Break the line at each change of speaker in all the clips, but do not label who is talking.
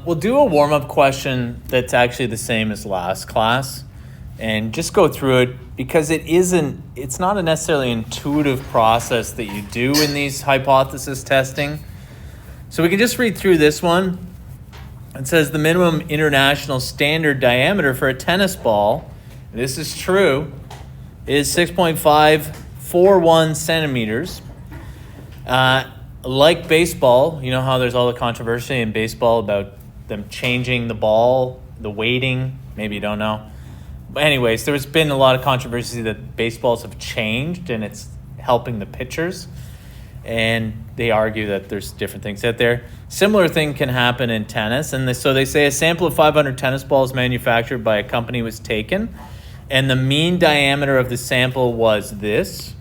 We'll do a warm-up question that's actually the same as last class and just go through it because it's not a necessarily intuitive process that you do in these hypothesis testing. So we can just read through this one. It says the minimum international standard diameter for a tennis ball, this is true, is 6.541 centimeters. Like baseball, you know how there's all the controversy in baseball about them changing the ball, the weighting, maybe you don't know. But anyways, there's been a lot of controversy that baseballs have changed and it's helping the pitchers. And they argue that there's different things out there. Similar thing can happen in tennis. And so they say a sample of 500 tennis balls manufactured by a company was taken. And the mean diameter of the sample was this.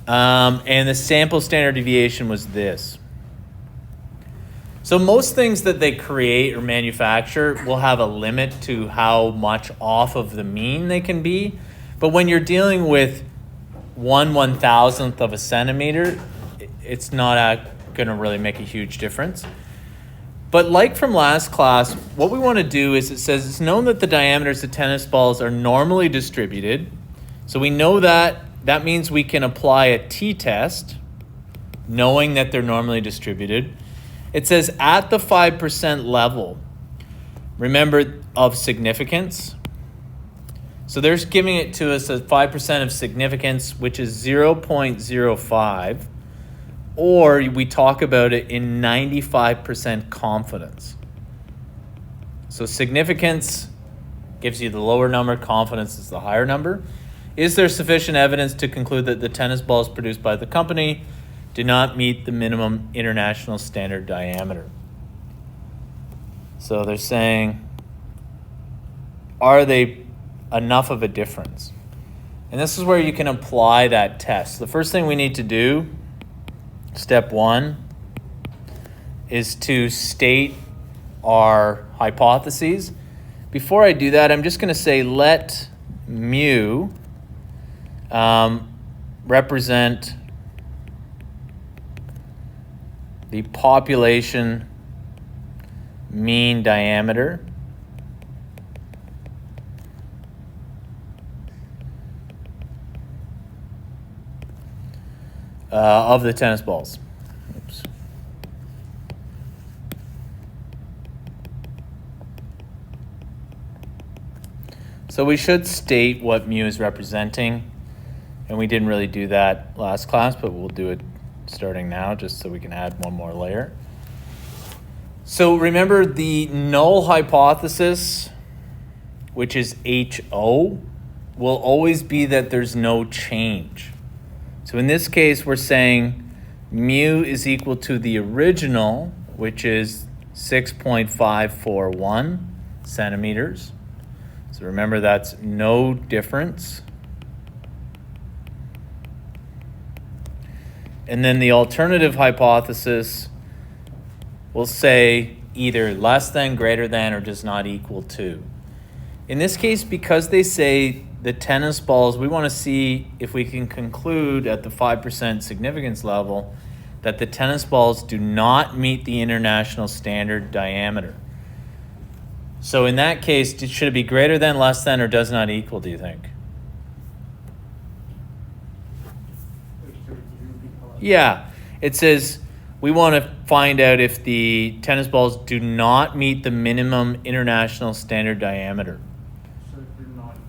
And the sample standard deviation was this. So most things that they create or manufacture will have a limit to how much off of the mean they can be. But when you're dealing with 1/1000th of a centimeter, it's not going to really make a huge difference. But like from last class, what we want to do is it says it's known that the diameters of tennis balls are normally distributed. So we know that. That means we can apply a t-test knowing that they're normally distributed. It says at the 5% level, remember, of significance. So they're giving it to us as 5% of significance, which is 0.05, or we talk about it in 95% confidence. So significance gives you the lower number, confidence is the higher number. Is there sufficient evidence to conclude that the tennis balls produced by the company do not meet the minimum international standard diameter? So they're saying, are they enough of a difference? And this is where you can apply that test. The first thing we need to do, step one, is to state our hypotheses. Before I do that, I'm just going to say let mu represent the population mean diameter of the tennis balls. Oops. So we should state what mu is representing, and we didn't really do that last class, but we'll do it starting now just so we can add one more layer. So remember the null hypothesis, which is HO, will always be that there's no change. So in this case, we're saying mu is equal to the original, which is 6.541 centimeters. So remember that's no difference. And then the alternative hypothesis will say either less than, greater than, or does not equal to. In this case, because they say the tennis balls, we want to see if we can conclude at the 5% significance level that the tennis balls do not meet the international standard diameter. So in that case, should it be greater than, less than, or does not equal, do you think? Yeah, it says we want to find out if the tennis balls do not meet the minimum international standard diameter.
So they're not equal.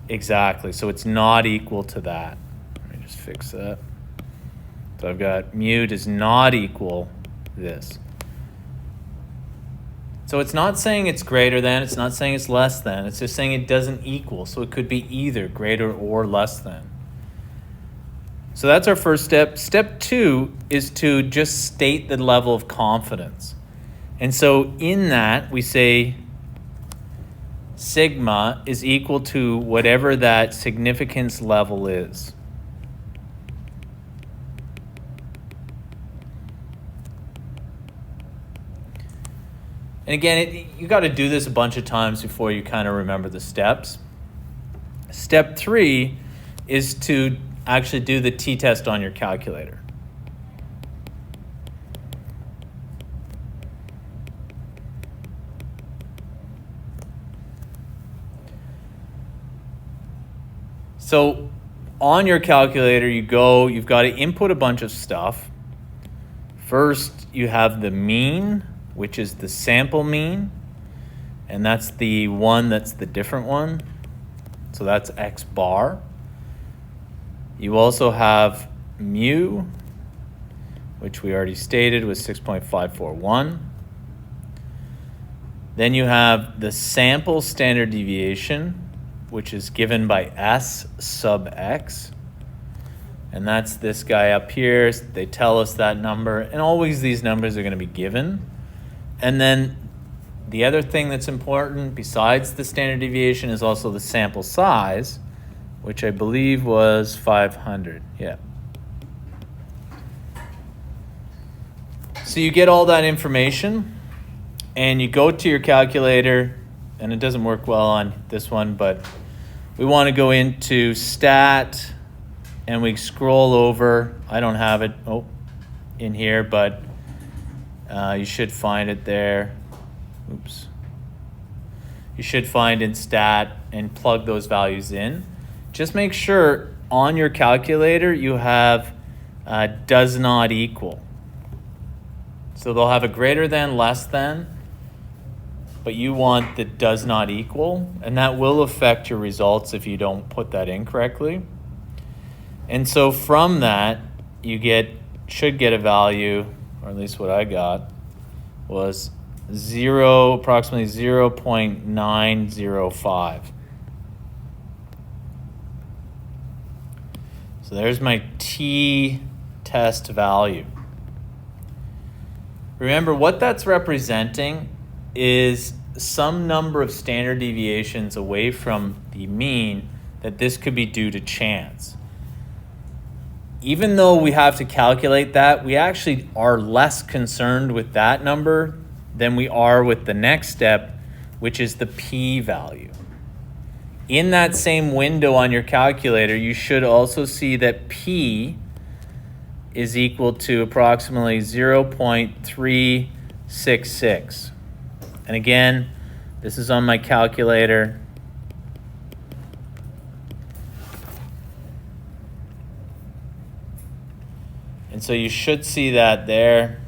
Exactly, so it's not equal to that. Let me just fix that. So I've got mu does not equal this. So it's not saying it's greater than, it's not saying it's less than, it's just saying it doesn't equal. So it could be either greater or less than. So that's our first step. Step two is to just state the level of confidence. And so in that, we say sigma is equal to whatever that significance level is. And again, you got to do this a bunch of times before you kind of remember the steps. Step three is to actually do the t-test on your calculator. So on your calculator, you've got to input a bunch of stuff. First, you have the mean, which is the sample mean, and that's the one that's the different one. So that's X bar. You also have mu, which we already stated was 6.541. Then you have the sample standard deviation, which is given by S sub X. And that's this guy up here. They tell us that number, and always these numbers are going to be given. And then the other thing that's important besides the standard deviation is also the sample size, which I believe was 500. Yeah. So you get all that information, and you go to your calculator, and it doesn't work well on this one, but we want to go into stat, and we scroll over. I don't have it in here, but you should find it there. Oops. You should find in stat and plug those values in. Just make sure on your calculator you have does not equal. So they'll have a greater than, less than, but you want the does not equal, and that will affect your results if you don't put that in correctly. And so from that, you should get a value, or at least what I got, was approximately 0.905. So there's my t-test value. Remember, what that's representing is some number of standard deviations away from the mean that this could be due to chance. Even though we have to calculate that, we actually are less concerned with that number than we are with the next step, which is the p-value. In that same window on your calculator, you should also see that p is equal to approximately 0.366. And again, this is on my calculator. And so you should see that there.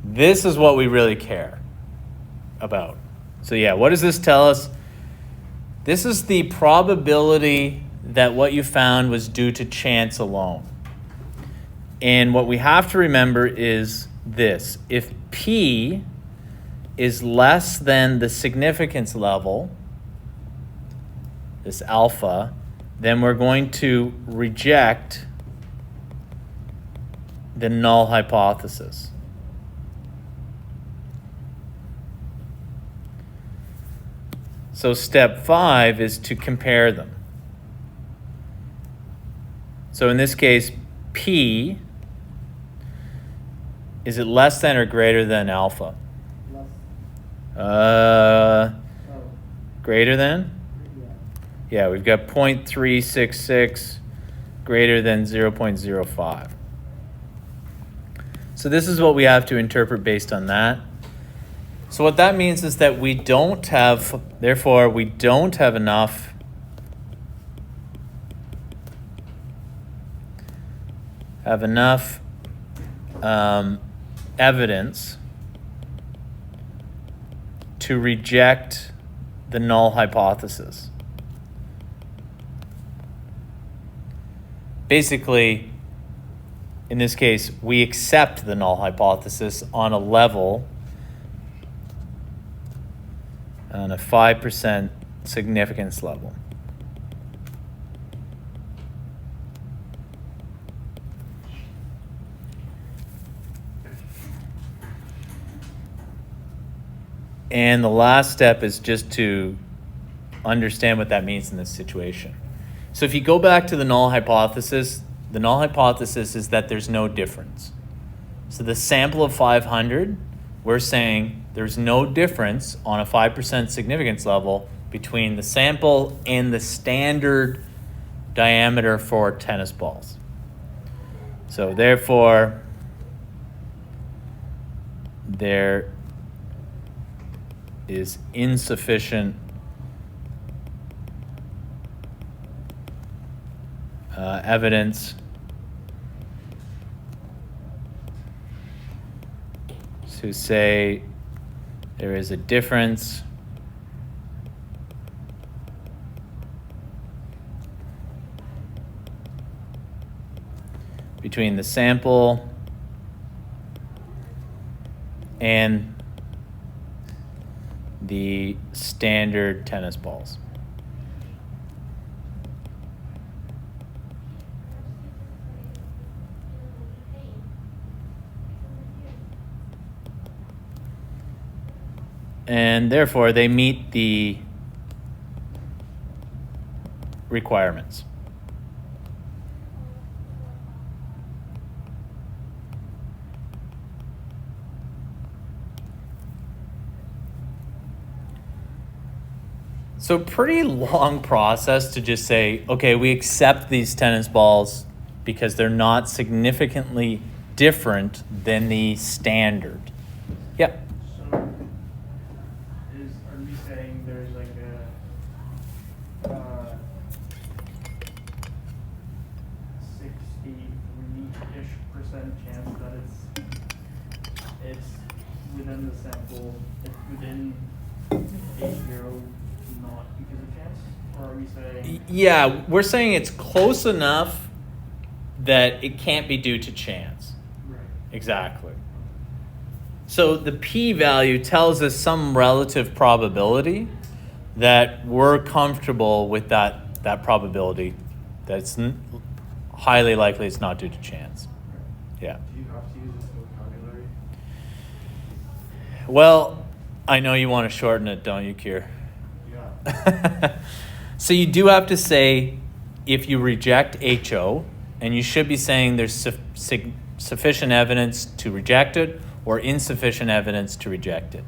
This is what we really care about. So yeah, what does this tell us? This is the probability that what you found was due to chance alone. And what we have to remember is this. If P is less than the significance level, this alpha, then we're going to reject the null hypothesis. So step 5 is to compare them. So in this case, P, is it less than or greater than alpha? Greater than? Yeah, we've got 0.366 greater than 0.05. So this is what we have to interpret based on that. So what that means is that we don't have enough evidence to reject the null hypothesis. Basically, in this case, we accept the null hypothesis on a level, on a 5% significance level. And the last step is just to understand what that means in this situation. So if you go back to the null hypothesis is that there's no difference. So the sample of 500, we're saying there's no difference on a 5% significance level between the sample and the standard diameter for tennis balls. So therefore, there is insufficient evidence to say there is a difference between the sample and the standard tennis balls. And therefore, they meet the requirements. So pretty long process to just say, okay, we accept these tennis balls because they're not significantly different than the standard. Yeah.
So, are we saying there's like a 63-ish% chance that it's within the sample, it's within 8-0, not because of chance? Or are we saying
Yeah, we're saying it's close enough that it can't be due to chance.
right?
Exactly. So the p-value tells us some relative probability that we're comfortable with that probability. That's highly likely it's not due to chance. Yeah.
Do you have to use this vocabulary?
Well, I know you want to shorten it, don't you, Kier?
Yeah.
So you do have to say if you reject HO, and you should be saying there's sufficient evidence to reject it or insufficient evidence to reject it.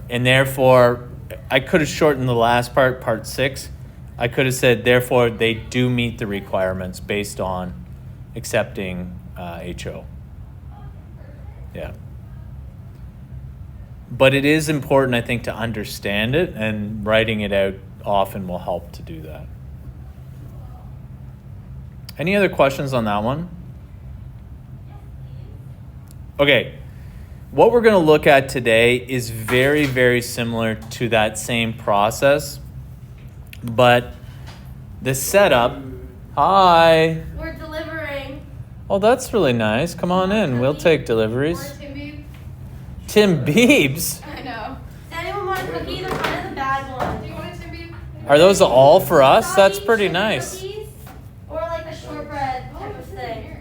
And therefore, I could have shortened the last part, part 6. I could have said, therefore, they do meet the requirements based on accepting HO. Yeah. But it is important, I think, to understand it, and writing it out often will help to do that. Any other questions on that one? Okay. What we're going to look at today is very, very similar to that same process, but the setup. Hi.
We're delivering.
Oh, that's really nice. Come on in. We'll take deliveries. Tim Biebs?
I know. Does anyone want a cookie? They're kind of the bad one.
Do you want a Tim Biebs?
Are those all for us? That's
Soggy
pretty
sugar
nice.
cookies? Or like a shortbread type of thing.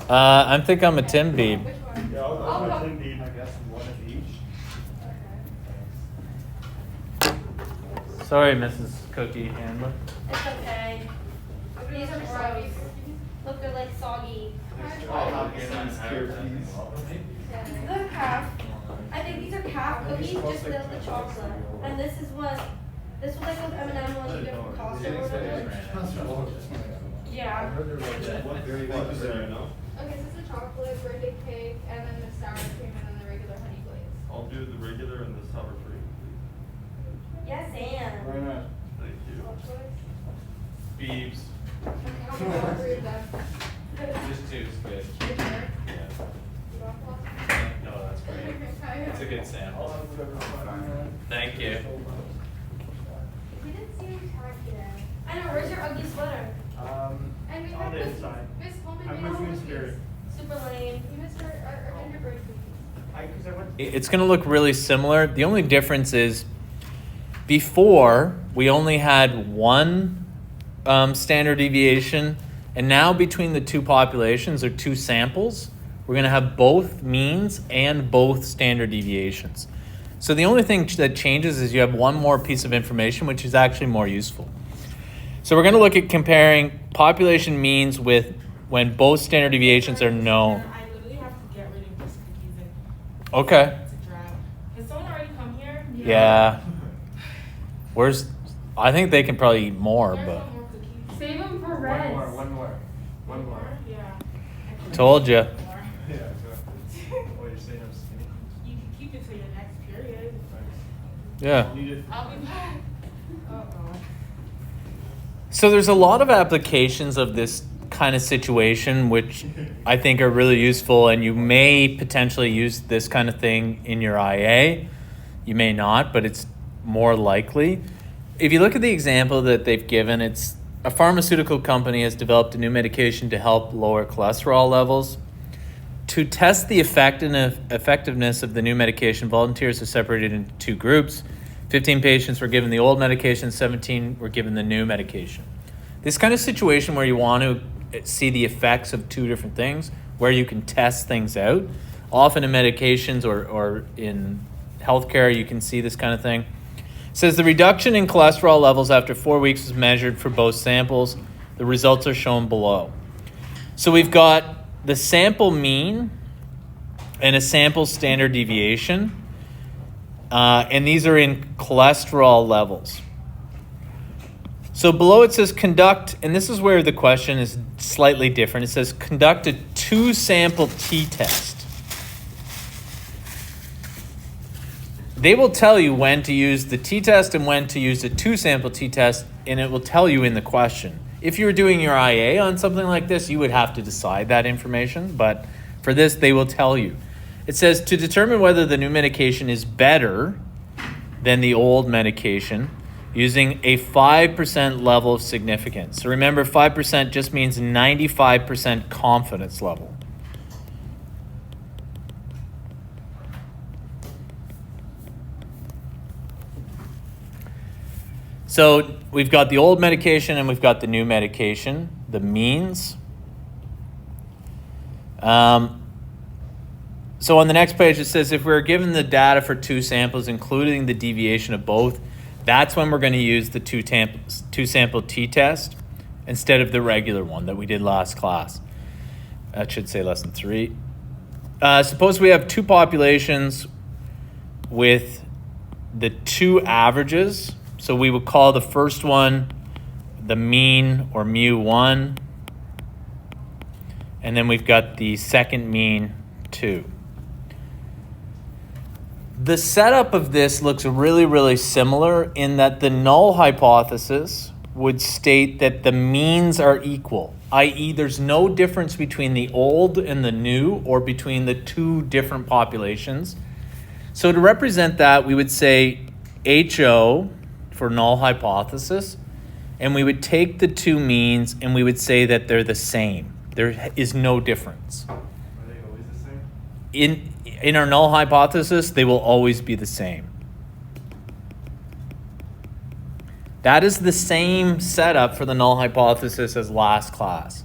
I think I'm a Tim Bieb.
Which one?
Yeah, I'll
Oh,
go
oh.
indeed, I guess, one of each.
Sorry, Mrs. Cookie Handler.
It's okay. These are gross. Look, they're like soggy. The calf. I think these are calf cookies just without the chocolate. And this was like those M&M ones you get from Costco or whatever. Yeah.
What very much there, you know?
Okay, so it's a chocolate birthday cake, and then the sour cream, and then the regular honey glaze.
I'll do the regular and the sour cream, please.
Yes, and.
Why not?
Thank you.
Biebs.
Okay, how many more for you then?
Just 2 is good.
Right there.
Yeah.
You want one?
No, that's great. It's a good sample. Thank you.
We didn't see him tag today. I know, where's your ugly sweater?
And we
On
have
the
cookies.
inside.
Miss Holman
I'm
made
with you in
cookies.
spirit.
Super lame.
You missed our gingerbread cookies.
Because I went.
It's going to look really similar. The only difference is before we only had one standard deviation, and now between the two populations or two samples, we're going to have both means and both standard deviations. So the only thing that changes is you have one more piece of information, which is actually more useful. So we're going to look at comparing population means with when both standard deviations are known.
I literally have to get rid of these cookies and
Okay.
to drive. Has someone already come here?
Yeah. I think they can probably eat more,
There's
but
some more cookies.
Save them for
One
Reds.
more, one more. One more.
Yeah.
told you.
More.
Yeah, exactly. Oh, you're saying I'm skinny?
You can keep it till your next period.
Yeah.
I'll need it.
I'll be back. Oh, God.
So there's a lot of applications of this kind of situation, which I think are really useful, and you may potentially use this kind of thing in your IA. You may not, but it's more likely. If you look at the example that they've given, it's a pharmaceutical company has developed a new medication to help lower cholesterol levels. To test the effectiveness of the new medication, volunteers are separated into two groups. 15 patients were given the old medication, 17 were given the new medication. This kind of situation where you want to see the effects of two different things, where you can test things out. Often in medications or in healthcare, you can see this kind of thing. It says the reduction in cholesterol levels after 4 weeks was measured for both samples. The results are shown below. So we've got the sample mean and a sample standard deviation. And these are in cholesterol levels. So below it says conduct, and this is where the question is slightly different. It says conduct a 2-sample t-test. They will tell you when to use the t-test and when to use a 2-sample t-test, and it will tell you in the question. If you were doing your IA on something like this, you would have to decide that information, but for this, they will tell you. It says to determine whether the new medication is better than the old medication, using a 5% level of significance. So remember, 5% just means 95% confidence level. So we've got the old medication and we've got the new medication, the means. So on the next page, it says if we're given the data for 2 samples, including the deviation of both, that's when we're going to use the 2-sample t-test instead of the regular one that we did last class. That should say lesson 3. Suppose we have 2 populations with the 2 averages. So we would call the first one the mean or mu1. And then we've got the second mean 2. The setup of this looks really, really similar in that the null hypothesis would state that the means are equal, i.e. there's no difference between the old and the new or between the 2 different populations. So to represent that, we would say HO for null hypothesis, and we would take the 2 means and we would say that they're the same. There is no difference.
Are they always the same?
In our null hypothesis, they will always be the same. That is the same setup for the null hypothesis as last class.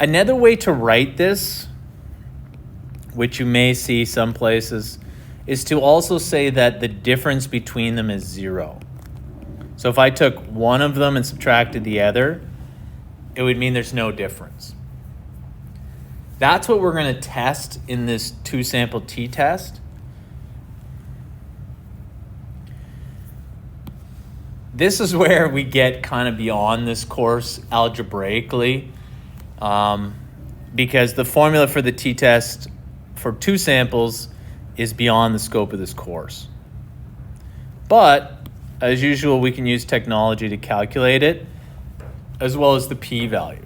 Another way to write this, which you may see some places, is to also say that the difference between them is 0. So if I took one of them and subtracted the other, it would mean there's no difference. That's what we're going to test in this 2-sample t-test. This is where we get kind of beyond this course algebraically, because the formula for the t-test for 2 samples is beyond the scope of this course. But, as usual, we can use technology to calculate it, as well as the p-value.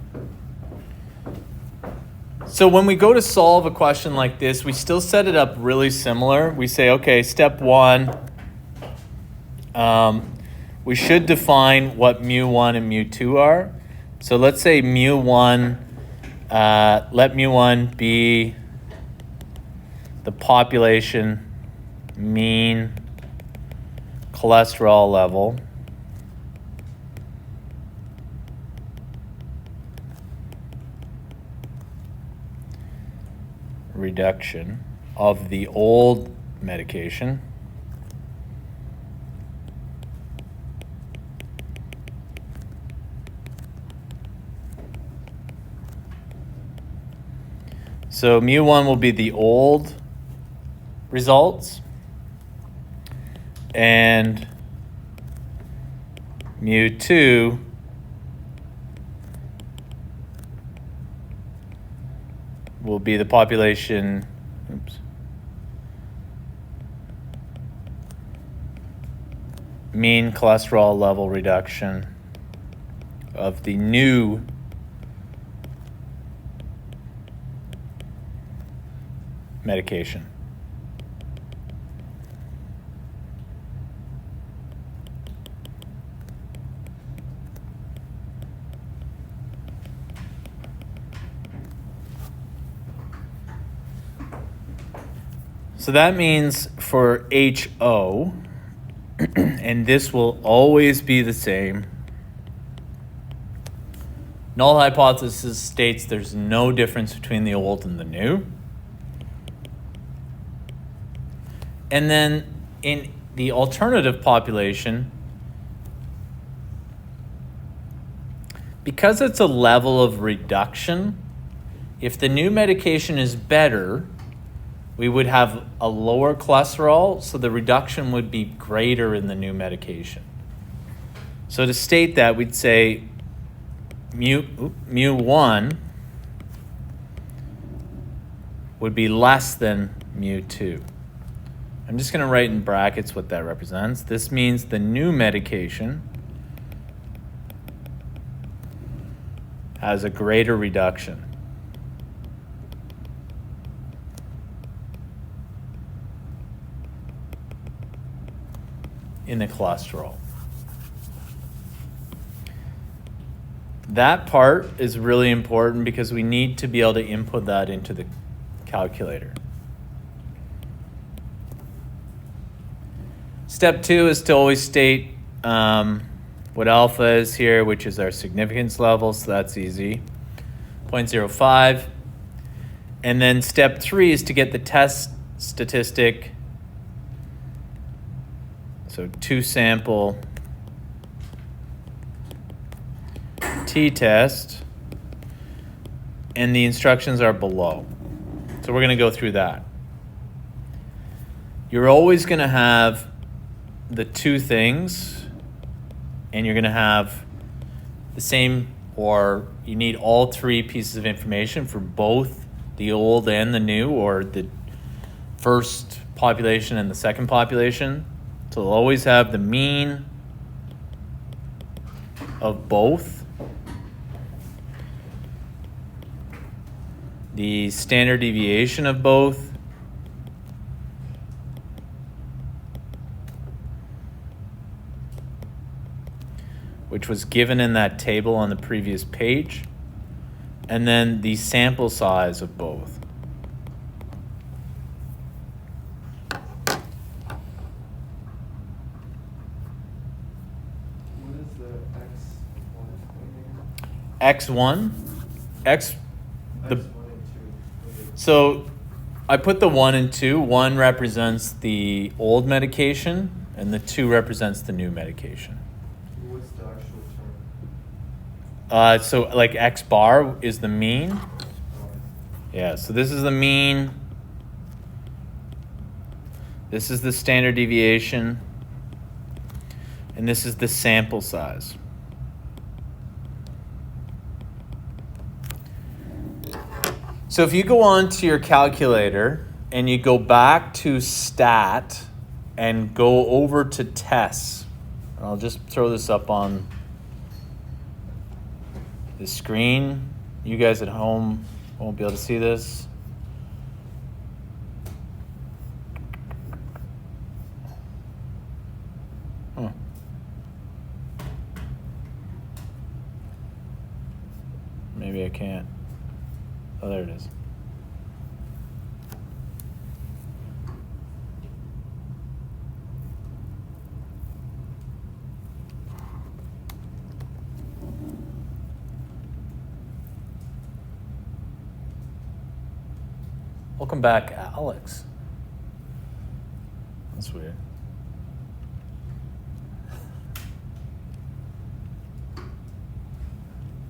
So when we go to solve a question like this, we still set it up really similar. We say, okay, step 1, we should define what mu1 and mu2 are. So let's say mu1, let mu1 be the population mean cholesterol level. Reduction of the old medication. So mu1 will be the old results, and mu2 will be the population mean cholesterol level reduction of the new medication. So that means for HO, and this will always be the same. Null hypothesis states there's no difference between the old and the new. And then in the alternative population, because it's a level of reduction, if the new medication is better, we would have a lower cholesterol, so the reduction would be greater in the new medication. So to state that, we'd say mu1 would be less than mu2. I'm just going to write in brackets what that represents. This means the new medication has a greater reduction. In the cholesterol. That part is really important because we need to be able to input that into the calculator. Step 2 is to always state what alpha is here, which is our significance level, so that's easy. 0.05. And then step 3 is to get the test statistic. So 2 sample t-test, and the instructions are below. So we're going to go through that. You're always going to have the two things, and you're going to have the same, or you need all three pieces of information for both the old and the new, or the first population and the second population. So they'll always have the mean of both, the standard deviation of both, which was given in that table on the previous page, and then the sample size of both. X1, so I put the 1 and 2. 1 represents the old medication, and the 2 represents the new medication.
What's the actual term?
So like X bar is the mean. Yeah, so this is the mean. This is the standard deviation. And this is the sample size. So if you go on to your calculator and you go back to stat and go over to tests, I'll just throw this up on the screen. You guys at home won't be able to see this. Huh. Maybe I can't. Oh, there it is. Welcome back, Alex. That's weird.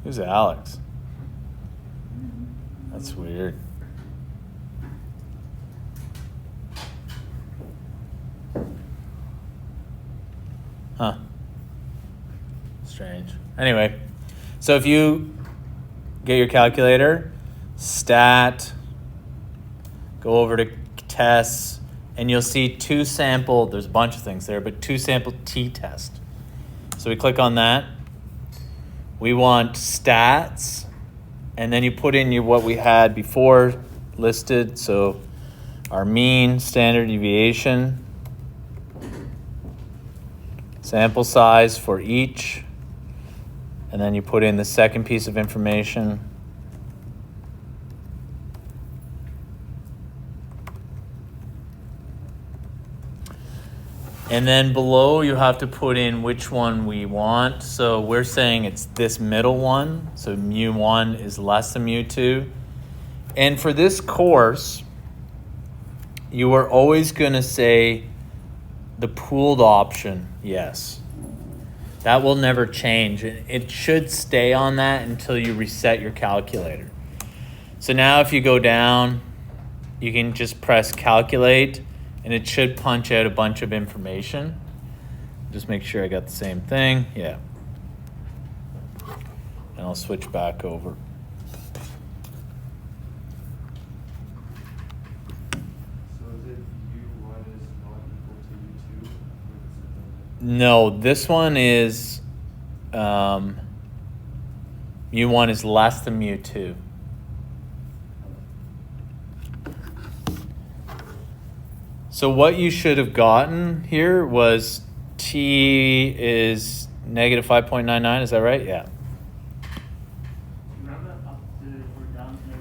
Who's Alex? That's weird. Huh. Strange. Anyway, so if you get your calculator, stat, go over to tests, and you'll see two sample, there's a bunch of things there, but two sample t-test. So we click on that. We want stats, and then you put in what we had before listed. So our mean, standard deviation, sample size for each, and then you put in the second piece of information. And then below you have to put in which one we want. So we're saying it's this middle one. So mu1 is less than mu2. And for this course, you are always going to say the pooled option, yes. That will never change. It should stay on that until you reset your calculator. So now if you go down, you can just press calculate, and it should punch out a bunch of information. Just make sure I got the same thing. Yeah. And I'll switch back over.
So is it U1 is not equal to U2?
No, this one is mu1 is less than mu2. So what you should have gotten here was t is negative 5.99. Is that right? Yeah.
Remember up to or down to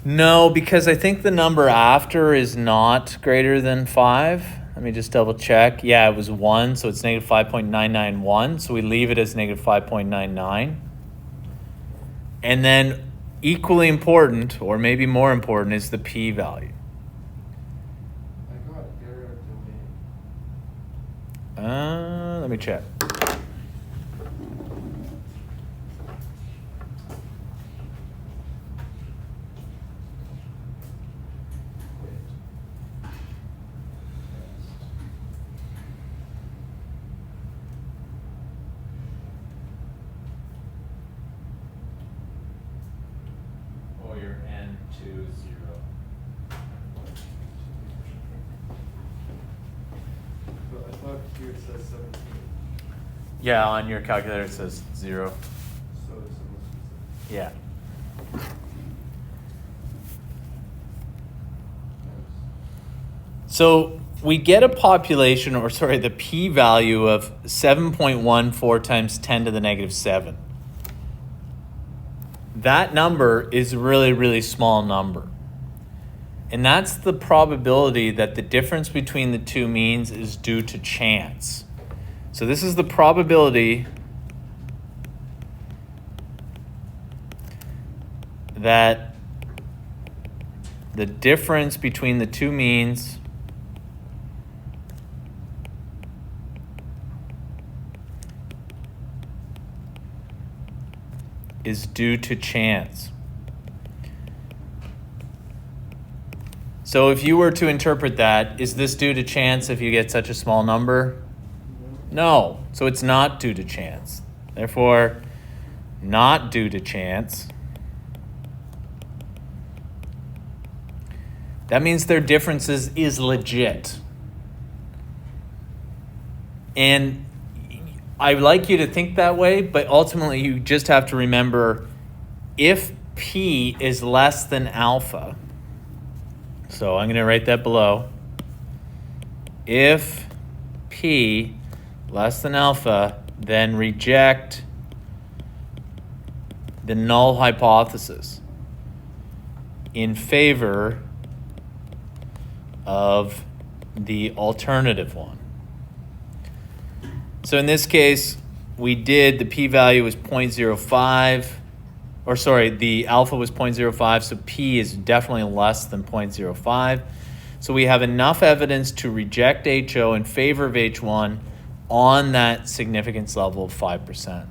-6?
No, because I think the number after is not greater than 5. Let me just double check. Yeah, it was 1, so it's negative 5.991. So we leave it as negative 5.99. And then equally important, or maybe more important, is the p-value.
I got error domain.
Let me check. Oh, your N2 is 0.
But I thought here it says 17.
Yeah, on your calculator it says 0.
So it's supposed to be
Yeah. So we get a population, or sorry, the p-value of 7.14 times 10 to the negative 7. That number is a really, really small number. And that's the probability that the difference between the two means is due to chance. So this is the probability that the difference between the two means is due to chance. So if you were to interpret that, is this due to chance if you get such a small number? No. So it's not due to chance. Therefore, not due to chance. That means their differences is legit. And I like you to think that way, but ultimately you just have to remember if P is less than alpha, so I'm going to write that below. If P less than alpha, then reject the null hypothesis in favor of the alternative one. So in this case, we did, the p-value was 0.05, or sorry, the alpha was 0.05, so p is definitely less than 0.05. So we have enough evidence to reject HO in favor of H1 on that significance level of 5%.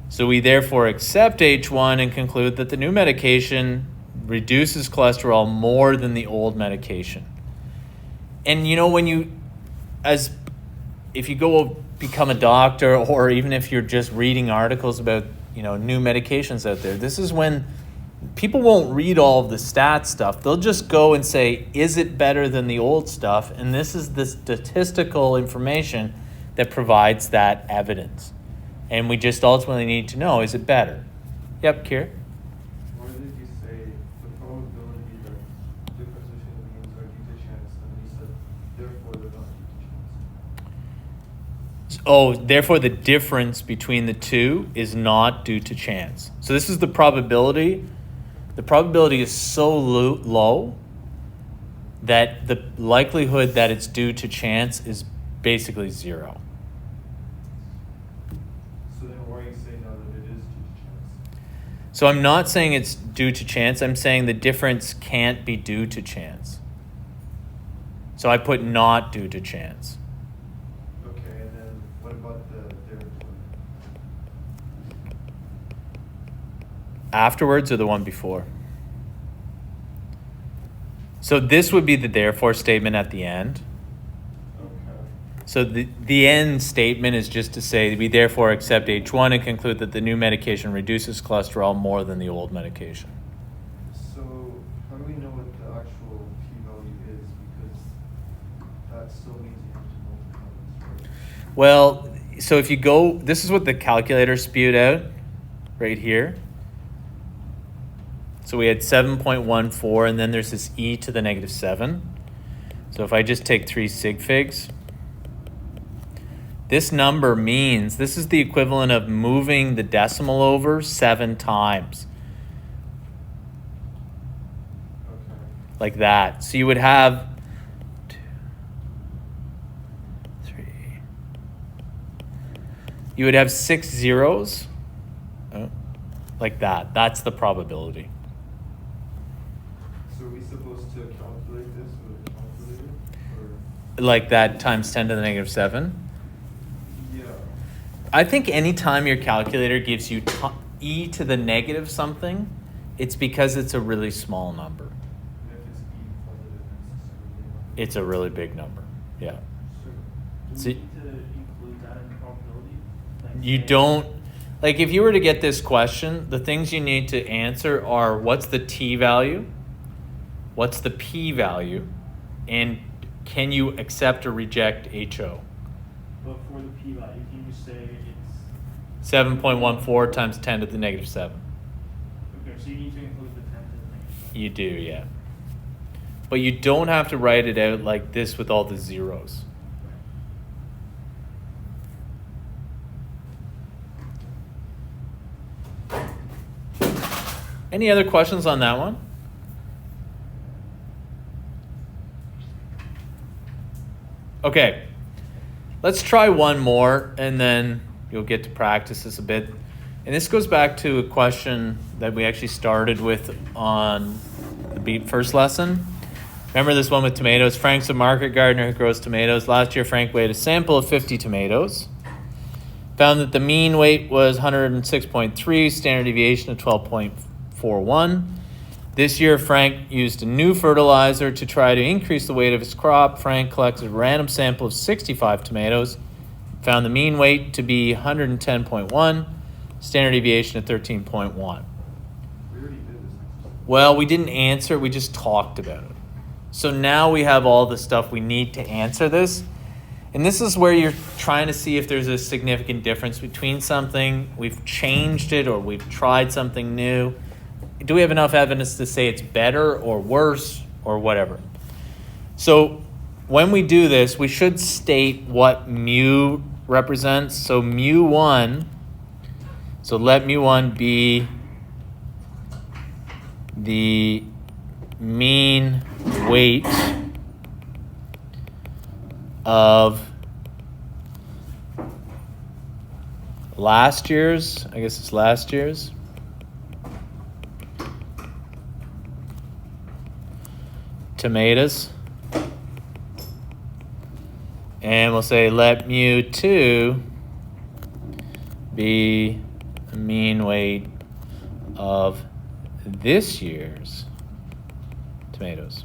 So we therefore accept H1 and conclude that the new medication reduces cholesterol more than the old medication. And you know, when you, if you go become a doctor, or even if you're just reading articles about, you know, new medications out there, this is when people won't read all of the stat stuff. They'll just go and say, is it better than the old stuff? And this is the statistical information that provides that evidence. And we just ultimately need to know, is it better? Yep, Kier?
What did you say? The probability that differences between the means are due to chance, and then you said, therefore they're not due to chance.
Oh, therefore the difference between the two is not due to chance. So this is the probability. The probability is so low that the likelihood that it's due to chance is basically zero.
So then why are you saying now that it is due to chance?
So I'm not saying it's due to chance. I'm saying the difference can't be due to chance. So I put not due to chance.
Okay, and then what about the therefore?
Afterwards or the one before? So this would be the therefore statement at the end.
Okay.
So the end statement is just to say, we therefore accept H1 and conclude that the new medication reduces cholesterol more than the old medication.
So how do we know what the actual p-value is? Because that still means you have to multiply this, right?
Well, so if you go, this is what the calculator spewed out right here. So we had 7.14, and then there's this e to the negative 7. So if I just take 3 sig figs, this number means this is the equivalent of moving the decimal over 7 times.
Okay.
Like that. So you would have 2, 3. You would have 6 zeros. Oh, like that. That's the probability.
So are we supposed to calculate this with a calculator? Or
Like that times 10 to the negative 7.
yeah.
I think anytime your calculator gives you e to the negative something, it's because it's a really small number.
And if it's e positive necessarily.
It's a really big number. Yeah.
So do
See-
we need to include that in the probability? Like
You
say-
don't, like if you were to get this question, the things you need to answer are what's the t value? What's the p value? And can you accept or reject HO?
But for the p-value, can you say it's
7.14 times 10 to the negative 7.
okay? So you need to include the 10 to the negative.
You do, yeah. But you don't have to write it out like this with all the zeros. Any other questions on that one? Okay, let's try one more and then you'll get to practice this a bit. And this goes back to a question that we actually started with on the first lesson. Remember this one with tomatoes? Frank's a market gardener who grows tomatoes. Last year, Frank weighed a sample of 50 tomatoes. Found that the mean weight was 106.3, standard deviation of 12.41. This year, Frank used a new fertilizer to try to increase the weight of his crop. Frank collected a random sample of 65 tomatoes. Found the mean weight to be 110.1, standard deviation of 13.1.
We already did this exercise.
Well, we didn't answer, we just talked about it. So now we have all the stuff we need to answer this. And this is where you're trying to see if there's a significant difference between something, we've changed it, or we've tried something new. Do we have enough evidence to say it's better or worse or whatever? So when we do this, we should state what mu represents. So mu1, so let mu1 be the mean weight of last year's, I guess it's last year's, tomatoes. And we'll say let mu2 be the mean weight of this year's tomatoes.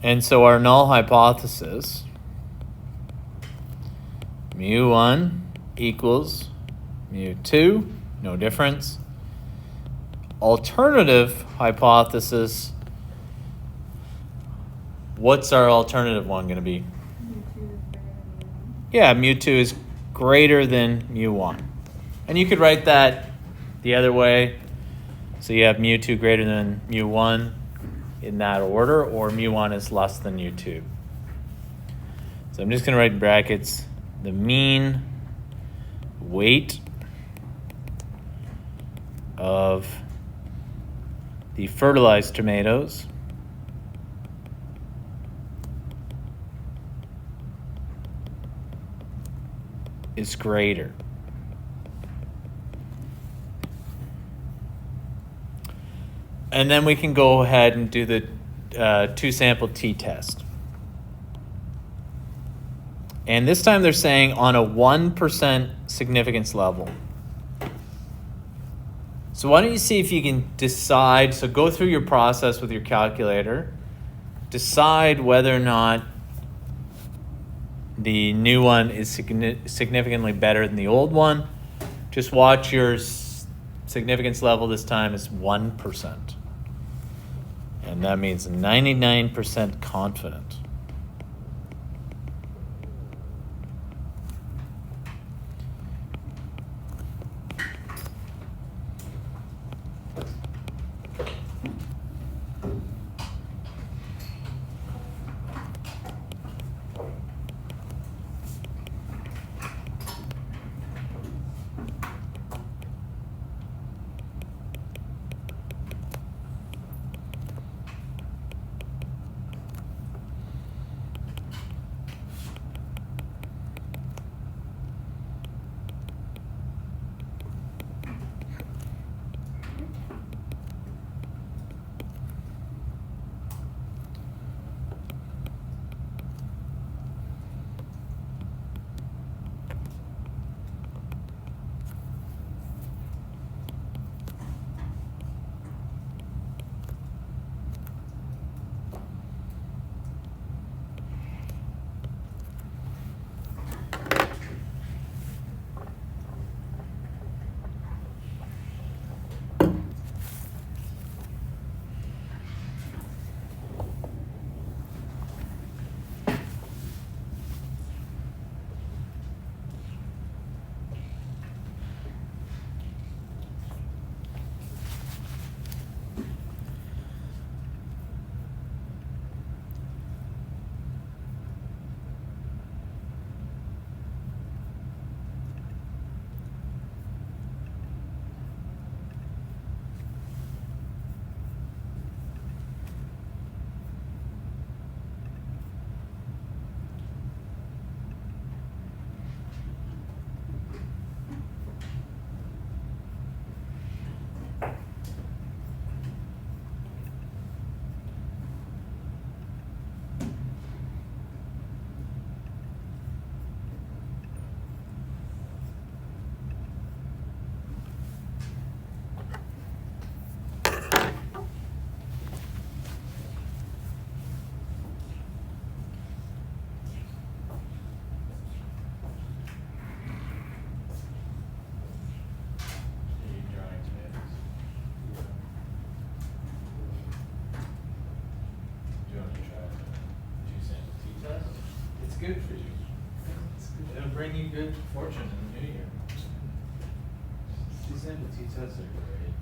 And so our null hypothesis, mu1 equals mu2, no difference. Alternative hypothesis, what's our alternative one going to be? Yeah, mu2 is greater than mu1. And you could write that the other way. So you have mu2 greater than mu1 in that order, or mu1 is less than mu2. So I'm just going to write in brackets the mean weight of the fertilized tomatoes is greater. And then we can go ahead and do the two-sample t-test. And this time they're saying on a 1% significance level. So why don't you see if you can decide, so go through your process with your calculator, decide whether or not the new one is significantly better than the old one. Just watch your significance level this time is 1%. And that means 99% confident. Good for you. It'll bring you good fortune in the new year. Two-sample t-tests are great.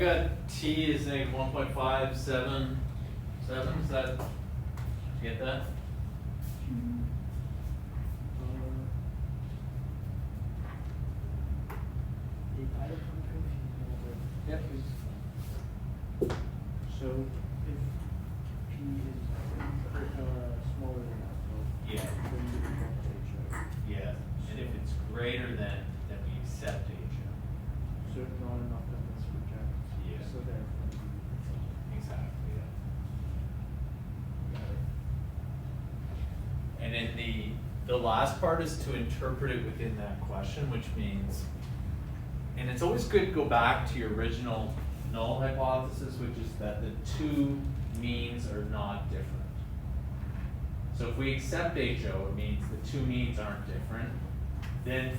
got T is negative 1.577. Is that, you get that?
Yep. So if P is smaller than that,
Yeah.
then you can drop H out.
Yeah. And if it's greater than we accept HO.
So if not enough, then let's reject.
Yeah.
So therefore.
Exactly, yeah. And then the last part is to interpret it within that question, which means, and it's always good to go back to your original null hypothesis, which is that the two means are not different. So if we accept HO, it means the two means aren't different. Then,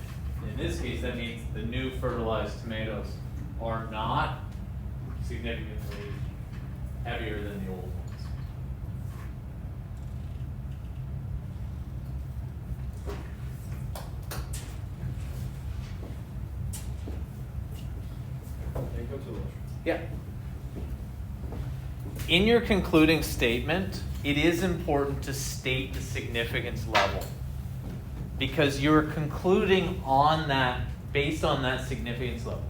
in this case, that means the new fertilized tomatoes are not significantly heavier than the old ones. Yeah. In your concluding statement, it is important to state the significance level, because you're concluding on that, based on that significance level.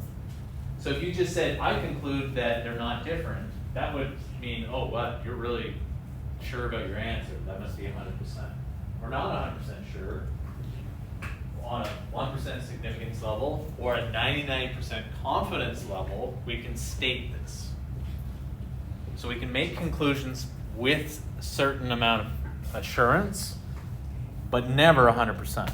So if you just said, I conclude that they're not different, that would mean, oh, what? You're really sure about your answer. That must be 100%. We're not 100% sure. On a 1% significance level or a 99% confidence level, we can state this. So we can make conclusions with a certain amount of assurance, but never 100%.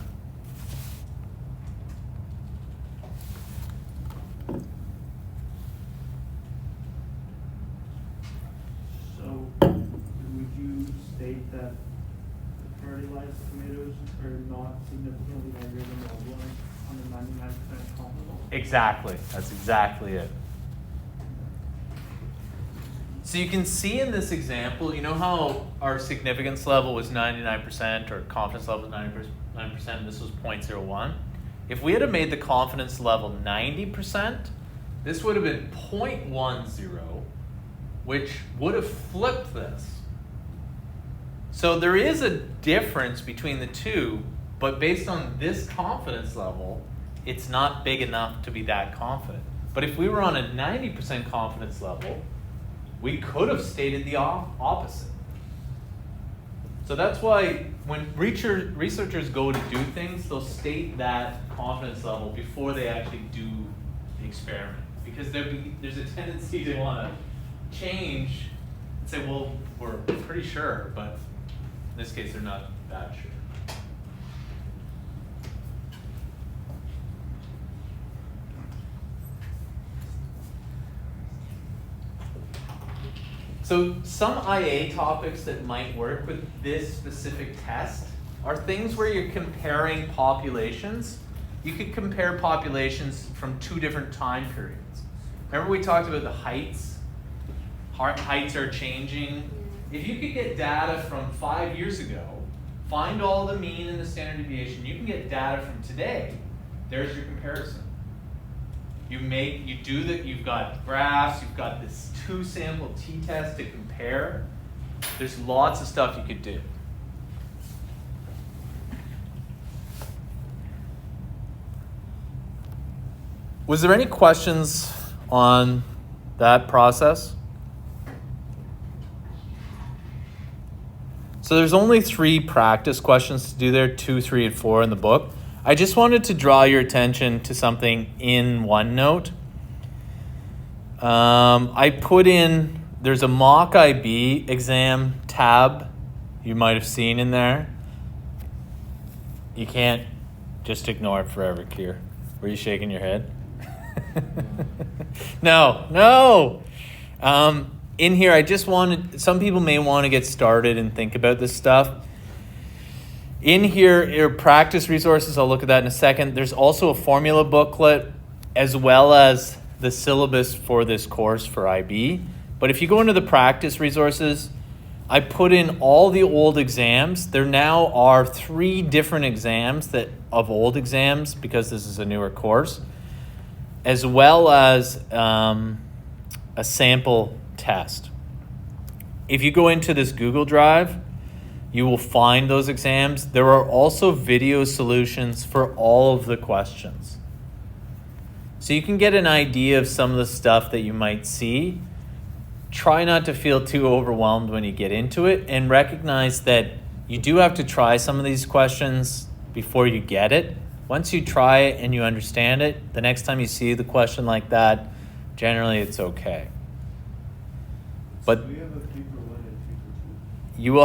So would you state that the fertilized tomatoes are not significantly heavier than the old ones on the 99% confidence?
Exactly. That's exactly it. So you can see in this example, you know how our significance level was 99% or confidence level was 99%, and this was 0.01? If we had made the confidence level 90%, this would have been 0.10, which would have flipped this. So there is a difference between the two, but based on this confidence level, it's not big enough to be that confident. But if we were on a 90% confidence level, we could have stated the opposite. So that's why when researchers go to do things, they'll state that confidence level before they actually do the experiment. Because there's a tendency to want to change and say, well, we're pretty sure, but in this case, they're not that sure. So some IA topics that might work with this specific test are things where you're comparing populations. You could compare populations from two different time periods. Remember we talked about the heights? Heights are changing. If you could get data from 5 years ago, find all the mean and the standard deviation, you can get data from today. There's your comparison. You've got graphs, you've got this 2-sample t-test to compare. There's lots of stuff you could do. Was there any questions on that process? So there's only 3 practice questions to do there, 2, 3, and 4 in the book. I just wanted to draw your attention to something in OneNote. I put in, there's a mock IB exam tab you might have seen in there. You can't just ignore it forever, Kier. Were you shaking your head? No. In here, I just wanted, some people may want to get started and think about this stuff. In here, your practice resources, I'll look at that in a second. There's also a formula booklet as well as the syllabus for this course for IB. But if you go into the practice resources, I put in all the old exams. There now are 3 different exams of old exams because this is a newer course, as well as a sample test. If you go into this Google Drive, you will find those exams. There are also video solutions for all of the questions. So you can get an idea of some of the stuff that you might see. Try not to feel too overwhelmed when you get into it, and recognize that you do have to try some of these questions before you get it. Once you try it and you understand it, the next time you see the question like that, generally it's okay. But
So we have a 3 for 1 and 3 for 2.
you will